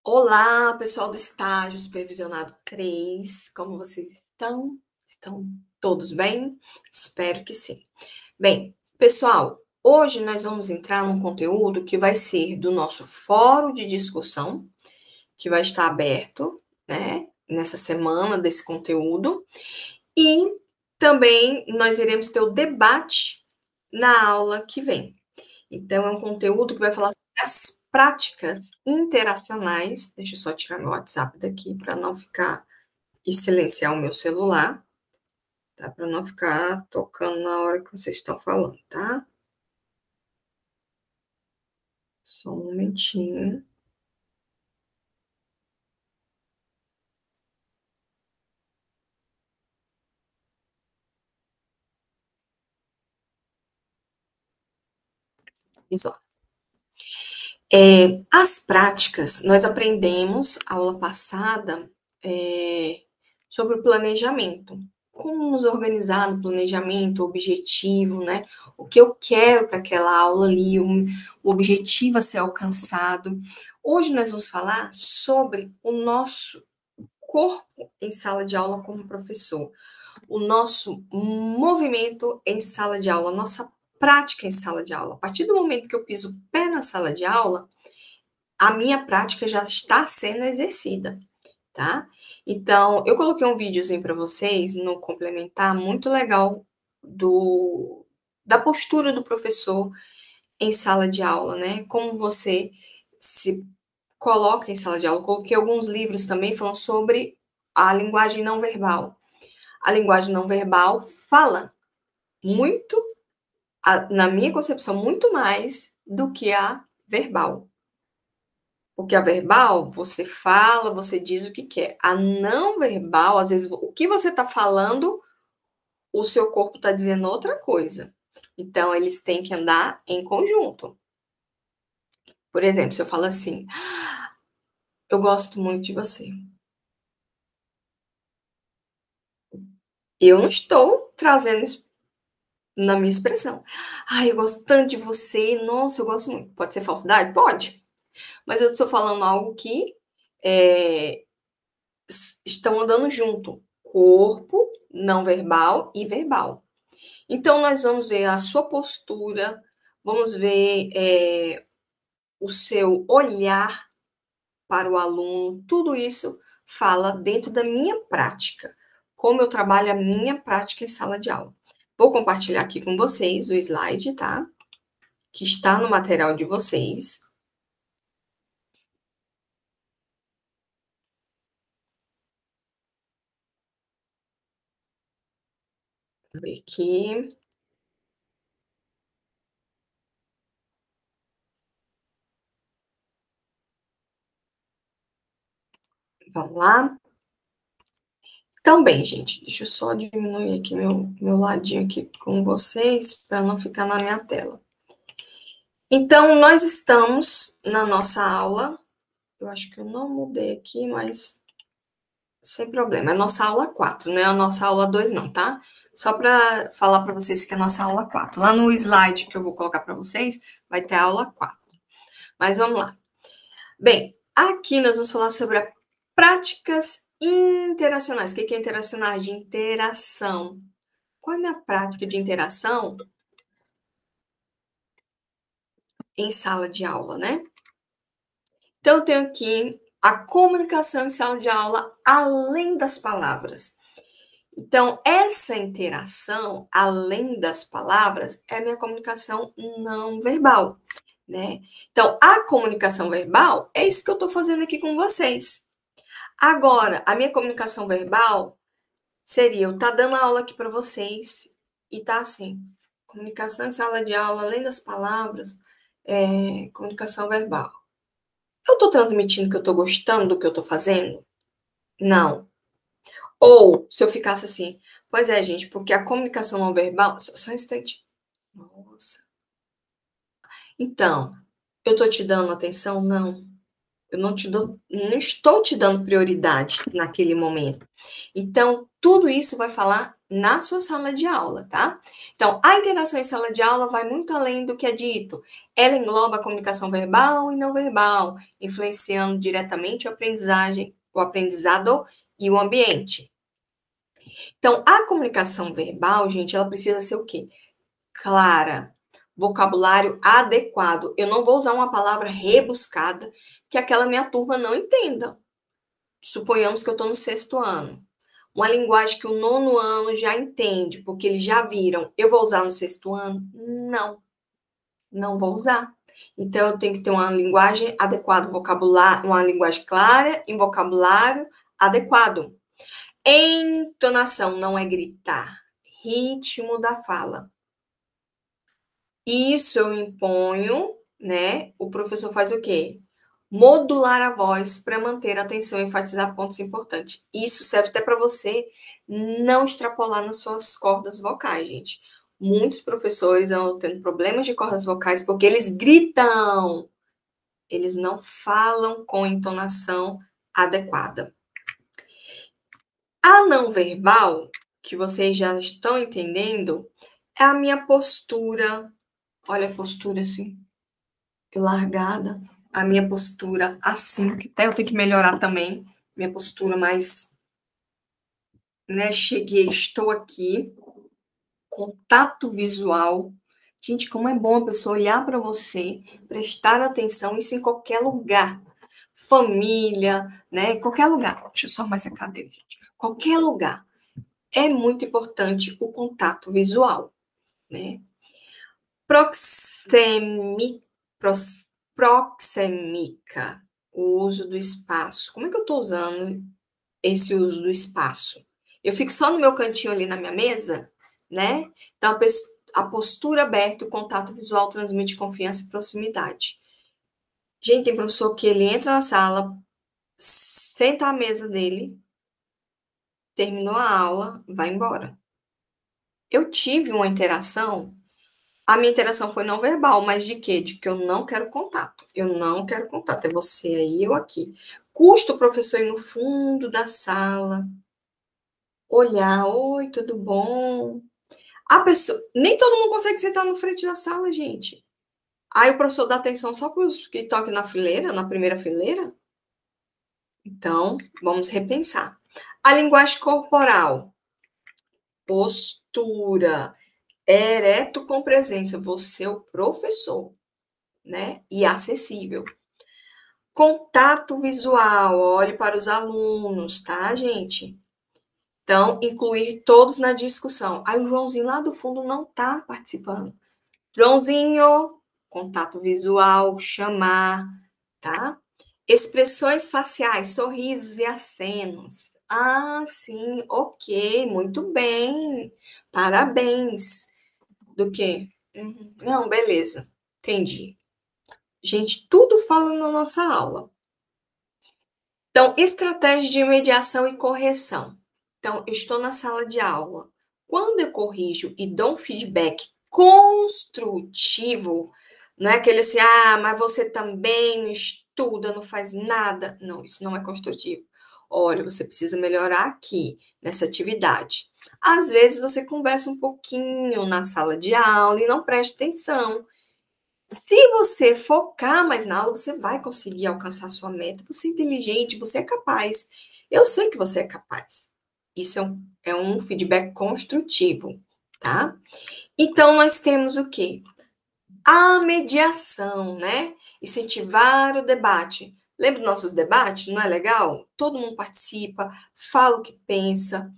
Olá, pessoal do estágio supervisionado 3, como vocês estão? Estão todos bem? Espero que sim. Bem, pessoal, hoje nós vamos entrar num conteúdo que vai ser do nosso fórum de discussão, que vai estar aberto, né, nessa semana desse conteúdo, e também nós iremos ter o debate na aula que vem. Então, é um conteúdo que vai falar sobre as práticas interacionais. Deixa eu só tirar meu WhatsApp daqui para não ficar e silenciar o meu celular, tá? Para não ficar tocando na hora que vocês estão falando, tá? Só um momentinho. Isso. As práticas, nós aprendemos, aula passada, sobre o planejamento. Como nos organizar no planejamento, objetivo, né? O que eu quero para aquela aula ali, o objetivo a ser alcançado. Hoje nós vamos falar sobre o nosso corpo em sala de aula como professor, o nosso movimento em sala de aula, nossa prática em sala de aula. A partir do momento que eu piso o pé na sala de aula, a minha prática já está sendo exercida, tá? Então, eu coloquei um videozinho para vocês no complementar muito legal da postura do professor em sala de aula, né? Como você se coloca em sala de aula. Eu coloquei alguns livros também falando sobre a linguagem não verbal. A linguagem não verbal fala muito, na minha concepção, muito mais do que a verbal. Porque a verbal, você fala, você diz o que quer. A não verbal, às vezes, o que você está falando, o seu corpo está dizendo outra coisa. Então, eles têm que andar em conjunto. Por exemplo, se eu falo assim, eu gosto muito de você. Eu não estou trazendo isso na minha expressão. Ai, eu gosto tanto de você. Nossa, eu gosto muito. Pode ser falsidade? Pode. Mas eu estou falando algo que é, estão andando junto. Corpo, não verbal e verbal. Então, nós vamos ver a sua postura, vamos ver o seu olhar para o aluno, tudo isso fala dentro da minha prática, como eu trabalho a minha prática em sala de aula. Vou compartilhar aqui com vocês o slide, tá? Que está no material de vocês. Vou ver aqui. Vamos lá. Então, bem, gente, deixa eu só diminuir aqui meu ladinho aqui com vocês, para não ficar na minha tela. Então, nós estamos na nossa aula. Eu acho que eu não mudei aqui, mas sem problema. É a nossa aula 4, não é a nossa aula 2, não, tá? Só para falar para vocês que é a nossa aula 4. Lá no slide que eu vou colocar para vocês, vai ter a aula 4. Mas vamos lá. Bem, aqui nós vamos falar sobre práticas interacionais. O que é interacionais? De interação. Qual é a prática de interação em sala de aula, né? Então, eu tenho aqui a comunicação em sala de aula além das palavras. Então, essa interação, além das palavras, é a minha comunicação não verbal, né? Então, a comunicação verbal é isso que eu estou fazendo aqui com vocês. Agora, a minha comunicação verbal seria eu estar dando aula aqui para vocês e tá assim, comunicação em sala de aula, além das palavras, comunicação verbal. Eu estou transmitindo que eu estou gostando do que eu estou fazendo? Não. Ou, se eu ficasse assim, pois é, gente, porque a comunicação não verbal. Só um instante. Nossa. Então, eu estou te dando atenção? Não. Eu não estou te dando prioridade naquele momento. Então, tudo isso vai falar na sua sala de aula, tá? Então, a interação em sala de aula vai muito além do que é dito. Ela engloba a comunicação verbal e não verbal, influenciando diretamente a aprendizagem, o aprendizado e o ambiente. Então, a comunicação verbal, gente, ela precisa ser o quê? Clara, vocabulário adequado. Eu não vou usar uma palavra rebuscada que aquela minha turma não entenda. Suponhamos que eu estou no 6º ano. Uma linguagem que o 9º ano já entende, porque eles já viram. Eu vou usar no 6º ano? Não, não vou usar. Então, eu tenho que ter uma linguagem adequada, vocabulário, uma linguagem clara e um vocabulário adequado. Entonação não é gritar. Ritmo da fala. Isso eu imponho, né? O professor faz o quê? Modular a voz para manter a atenção e enfatizar pontos importantes. Isso serve até para você não extrapolar nas suas cordas vocais, gente. Muitos professores estão tendo problemas de cordas vocais porque eles gritam. Eles não falam com entonação adequada. A não verbal, que vocês já estão entendendo, é a minha postura. Olha a postura assim, largada. A minha postura assim, que até eu tenho que melhorar também. Minha postura mais, né? Cheguei, estou aqui. Contato visual. Gente, como é bom a pessoa olhar para você, prestar atenção, isso em qualquer lugar. Família, né? Em qualquer lugar. Deixa eu só arrumar essa cadeira, gente. Qualquer lugar. É muito importante o contato visual, né? Proxêmica, o uso do espaço. Como é que eu estou usando esse uso do espaço? Eu fico só no meu cantinho ali na minha mesa, né? Então, a postura aberta, o contato visual transmite confiança e proximidade. Gente, tem professor que ele entra na sala, senta à mesa dele, terminou a aula, vai embora. Eu tive uma interação. A minha interação foi não verbal, mas de quê? De que eu não quero contato. Eu não quero contato. É você aí, eu aqui. Custa o professor ir no fundo da sala, olhar, oi, tudo bom? A pessoa, nem todo mundo consegue sentar no frente da sala, gente. Aí o professor dá atenção só para os que estão aqui na fileira, na primeira fileira. Então, vamos repensar. A linguagem corporal. Postura. Ereto com presença. Você é o professor, né? E acessível. Contato visual, olhe para os alunos, tá, gente? Então, incluir todos na discussão. Aí o Joãozinho lá do fundo não está participando. Joãozinho, contato visual, chamar, tá? Expressões faciais, sorrisos e acenos. Ah, sim, ok, muito bem. Parabéns. Do quê? Não, beleza, entendi. Gente, tudo fala na nossa aula. Então, estratégia de mediação e correção. Então, eu estou na sala de aula. Quando eu corrijo e dou um feedback construtivo, não é aquele assim, mas você também não estuda, não faz nada. Não, isso não é construtivo. Olha, você precisa melhorar aqui, nessa atividade. Às vezes, você conversa um pouquinho na sala de aula e não presta atenção. Se você focar mais na aula, você vai conseguir alcançar sua meta. Você é inteligente, você é capaz. Eu sei que você é capaz. Isso é um feedback construtivo, tá? Então, nós temos o quê? A mediação, né? Incentivar o debate. Lembra dos nossos debates? Não é legal? Todo mundo participa, fala o que pensa,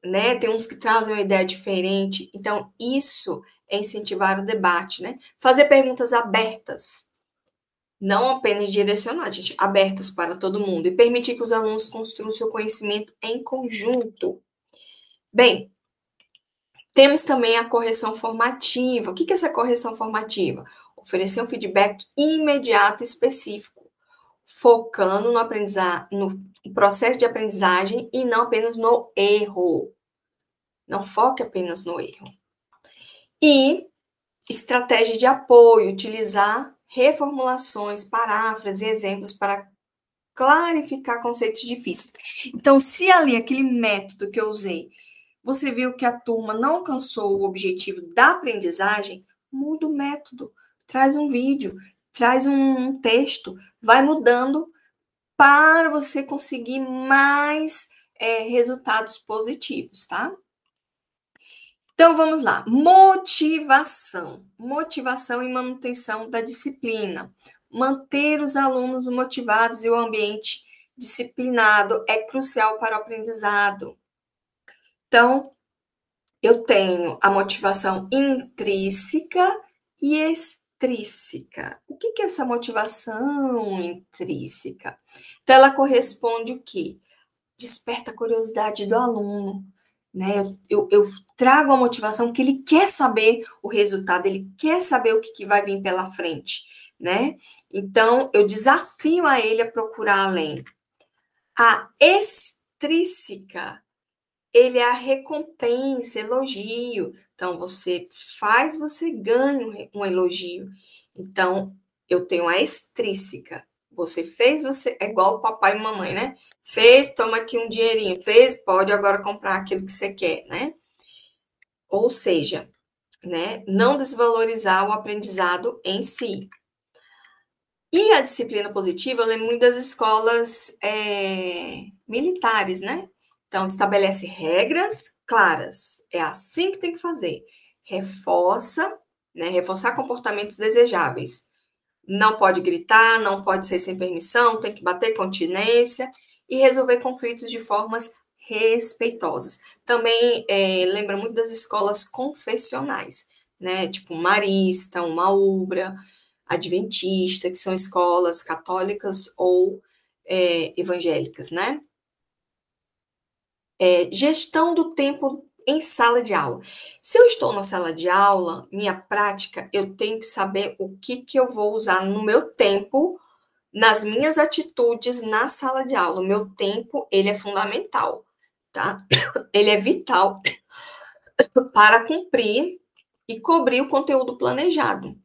né? Tem uns que trazem uma ideia diferente. Então, isso é incentivar o debate, né? Fazer perguntas abertas, não apenas direcionadas, gente, abertas para todo mundo, e permitir que os alunos construam seu conhecimento em conjunto. Bem, temos também a correção formativa. O que é essa correção formativa? Oferecer um feedback imediato e específico, focando no processo de aprendizagem e não apenas no erro. Não foque apenas no erro. E estratégia de apoio, utilizar reformulações, paráfrases e exemplos para clarificar conceitos difíceis. Então, se ali aquele método que eu usei, Você viu que a turma não alcançou o objetivo da aprendizagem? Muda o método, traz um vídeo, traz um texto, vai mudando para você conseguir mais resultados positivos, tá? Então, vamos lá. Motivação. Motivação e manutenção da disciplina. Manter os alunos motivados e o ambiente disciplinado é crucial para o aprendizado. Então, eu tenho a motivação intrínseca e extrínseca. O que é essa motivação intrínseca? Então, ela corresponde o quê? Desperta a curiosidade do aluno, né? Eu trago a motivação que ele quer saber o resultado, ele quer saber o que vai vir pela frente, né? Então, eu desafio a ele a procurar além. A extrínseca, ele é a recompensa, elogio. Então, você faz, você ganha um elogio. Então, eu tenho a extrínseca. Você fez, você é igual o papai e mamãe, né? Fez, toma aqui um dinheirinho. Fez, pode agora comprar aquilo que você quer, né? Ou seja, né, não desvalorizar o aprendizado em si. E a disciplina positiva, eu lembro muito das escolas militares, né? Então, estabelece regras claras. É assim que tem que fazer. Reforça, né? Reforçar comportamentos desejáveis. Não pode gritar, não pode ser sem permissão, tem que bater continência e resolver conflitos de formas respeitosas. Também lembra muito das escolas confessionais, né? Tipo Marista, uma Ubra, Adventista, que são escolas católicas ou evangélicas, né? Gestão do tempo em sala de aula. Se eu estou na sala de aula, minha prática, eu tenho que saber o que eu vou usar no meu tempo, nas minhas atitudes na sala de aula. O meu tempo, ele é fundamental, tá? Ele é vital para cumprir e cobrir o conteúdo planejado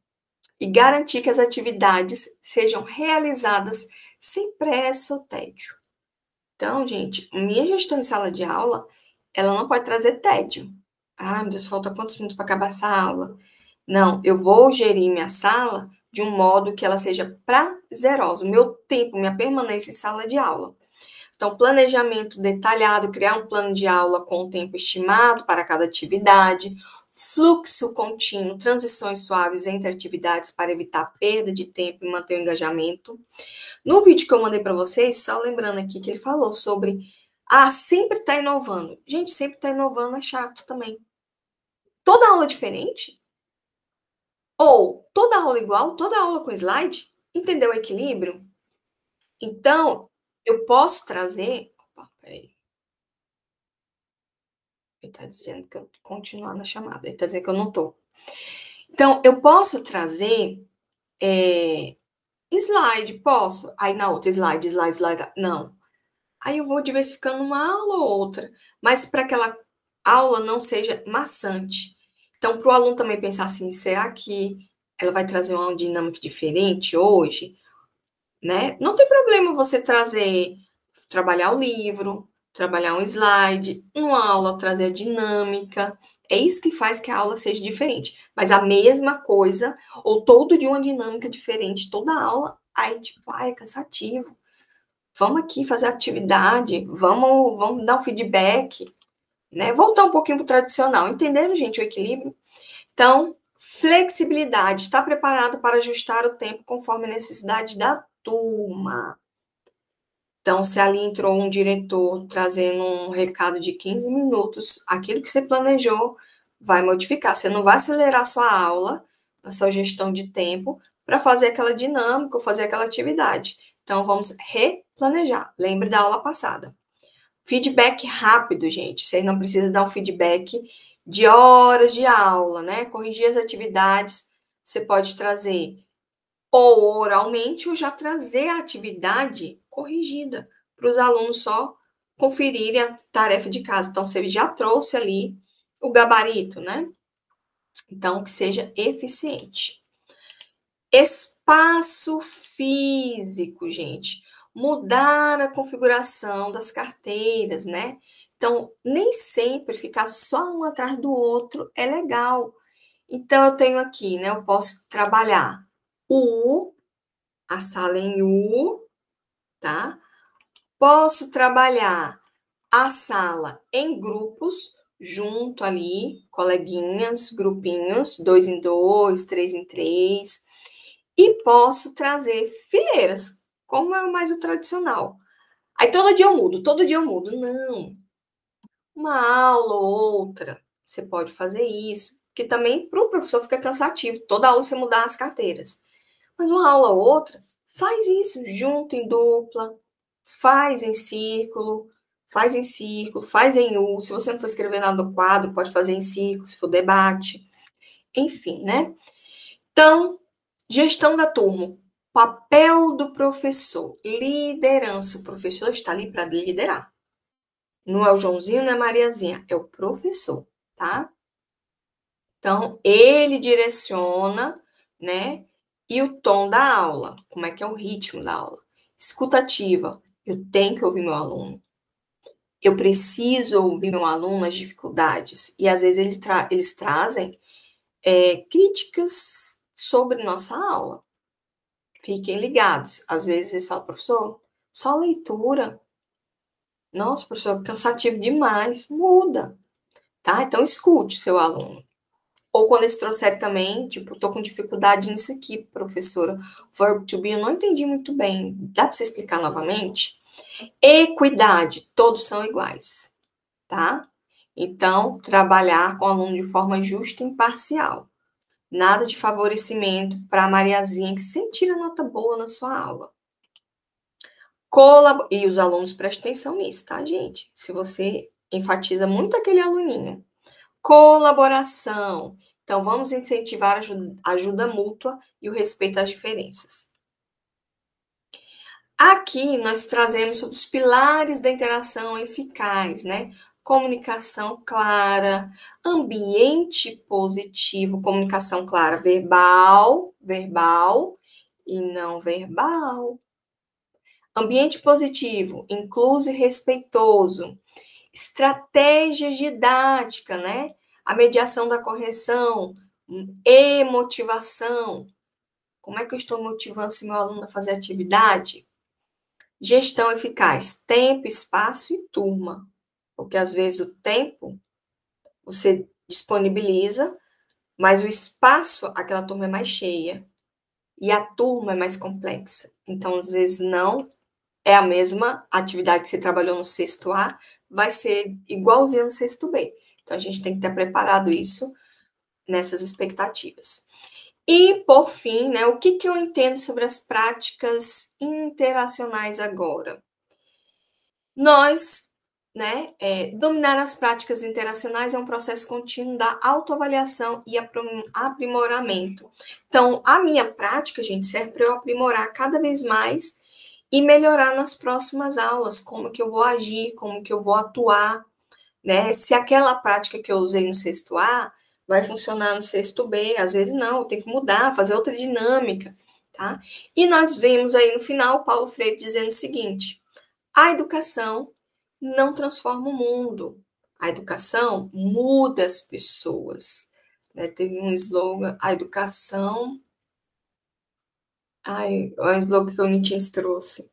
e garantir que as atividades sejam realizadas sem pressa ou tédio. Então, gente, minha gestão em sala de aula, ela não pode trazer tédio. Ah, meu Deus, falta quantos minutos para acabar essa aula? Não, eu vou gerir minha sala de um modo que ela seja prazerosa. O meu tempo, minha permanência em sala de aula. Então, planejamento detalhado, criar um plano de aula com o tempo estimado para cada atividade, fluxo contínuo, transições suaves entre atividades para evitar perda de tempo e manter o engajamento. No vídeo que eu mandei para vocês, só lembrando aqui que ele falou sobre sempre tá inovando. Gente, sempre tá inovando é chato também. Toda aula diferente? Ou toda aula igual, toda aula com slide? Entendeu o equilíbrio? Então, eu posso trazer. Opa, peraí. Ele está dizendo que eu continuar na chamada. Ele está dizendo que eu não estou. Então, eu posso trazer slide, posso. Aí na outra, slide. Não. Aí eu vou diversificando uma aula ou outra. Mas para que aquela aula não seja maçante. Então, para o aluno também pensar assim, será que ela vai trazer uma dinâmica diferente hoje? Né? Não tem problema você trabalhar o livro, trabalhar um slide, uma aula trazer a dinâmica. É isso que faz que a aula seja diferente. Mas a mesma coisa, ou todo dia uma dinâmica diferente, toda aula, aí tipo, é cansativo. Vamos aqui fazer atividade, vamos dar um feedback, né? Voltar um pouquinho para o tradicional. Entenderam, gente, o equilíbrio? Então, flexibilidade. Está preparado para ajustar o tempo conforme a necessidade da turma. Então, se ali entrou um diretor trazendo um recado de 15 minutos, aquilo que você planejou vai modificar. Você não vai acelerar sua aula, a sua gestão de tempo, para fazer aquela dinâmica ou fazer aquela atividade. Então, vamos replanejar. Lembre da aula passada. Feedback rápido, gente. Você não precisa dar um feedback de horas de aula, né? Corrigir as atividades, você pode trazer ou oralmente, ou já trazer a atividade corrigida, para os alunos só conferirem a tarefa de casa. Então, você já trouxe ali o gabarito, né? Então, que seja eficiente. Espaço físico, gente. Mudar a configuração das carteiras, né? Então, nem sempre ficar só um atrás do outro é legal. Então, eu tenho aqui, né? Eu posso trabalhar a sala em U, tá? Posso trabalhar a sala em grupos, junto ali, coleguinhas, grupinhos, 2 em 2, 3 em 3. E posso trazer fileiras, como é mais o tradicional. Aí todo dia eu mudo, todo dia eu mudo. Não. Uma aula ou outra, você pode fazer isso, que também para o professor fica cansativo, toda aula você mudar as carteiras. Mas uma aula ou outra, faz isso junto em dupla, faz em círculo, faz em U. Se você não for escrever nada no quadro, pode fazer em círculo, se for debate. Enfim, né? Então, gestão da turma. Papel do professor. Liderança. O professor está ali para liderar. Não é o Joãozinho, não é a Mariazinha. É o professor, tá? Então, ele direciona, né? E o tom da aula. Como é que é o ritmo da aula? Escutativa. Eu tenho que ouvir meu aluno. Eu preciso ouvir meu aluno as dificuldades. E, às vezes, eles trazem críticas sobre nossa aula. Fiquem ligados. Às vezes eles falam, professor, só leitura. Nossa, professor, cansativo demais. Muda, tá? Então, escute seu aluno. Ou quando eles trouxerem também, tipo, tô com dificuldade nisso aqui, professora. Verb to be, eu não entendi muito bem. Dá para você explicar novamente? Equidade, todos são iguais, tá? Então, trabalhar com o aluno de forma justa e imparcial. Nada de favorecimento para a Mariazinha, que sempre tira nota boa na sua aula. E os alunos prestem atenção nisso, tá, gente? Se você enfatiza muito aquele aluninho. Colaboração. Então, vamos incentivar a ajuda mútua e o respeito às diferenças. Aqui, nós trazemos sobre os pilares da interação eficaz, né? Comunicação clara, ambiente positivo, comunicação clara, verbal e não verbal. Ambiente positivo, incluso e respeitoso. Estratégia didática, né? A mediação da correção, motivação. Como é que eu estou motivando esse meu aluno a fazer atividade? Gestão eficaz, tempo, espaço e turma. Porque às vezes o tempo você disponibiliza, mas o espaço, aquela turma é mais cheia. E a turma é mais complexa. Então, às vezes, não é a mesma atividade que você trabalhou no sexto A, vai ser igualzinho no sexto B. Então, a gente tem que ter preparado isso nessas expectativas. E, por fim, né, o que eu entendo sobre as práticas interacionais agora? Nós, né, dominar as práticas interacionais é um processo contínuo da autoavaliação e aprimoramento. Então, a minha prática, gente, serve para eu aprimorar cada vez mais e melhorar nas próximas aulas, como que eu vou agir, como que eu vou atuar, né? Se aquela prática que eu usei no sexto A vai funcionar no sexto B, às vezes não, eu tenho que mudar, fazer outra dinâmica, tá? E nós vemos aí no final Paulo Freire dizendo o seguinte: a educação não transforma o mundo, a educação muda as pessoas. Né? Teve um slogan, a educação... Ai, é um slogan que o Nietzsche trouxe.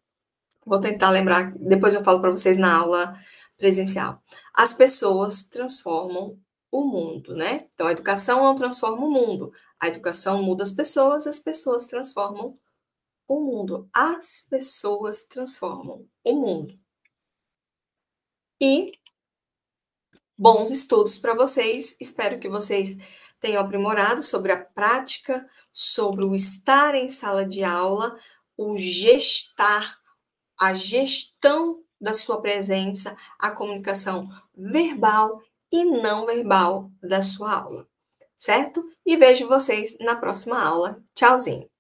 Vou tentar lembrar, depois eu falo para vocês na aula presencial. As pessoas transformam o mundo, né? Então, a educação não transforma o mundo. A educação muda as pessoas transformam o mundo. As pessoas transformam o mundo. E bons estudos para vocês. Espero que vocês tenham aprimorado sobre a prática, sobre o estar em sala de aula, o gestar, a gestão da sua presença, a comunicação verbal e não verbal da sua aula, certo? E vejo vocês na próxima aula. Tchauzinho!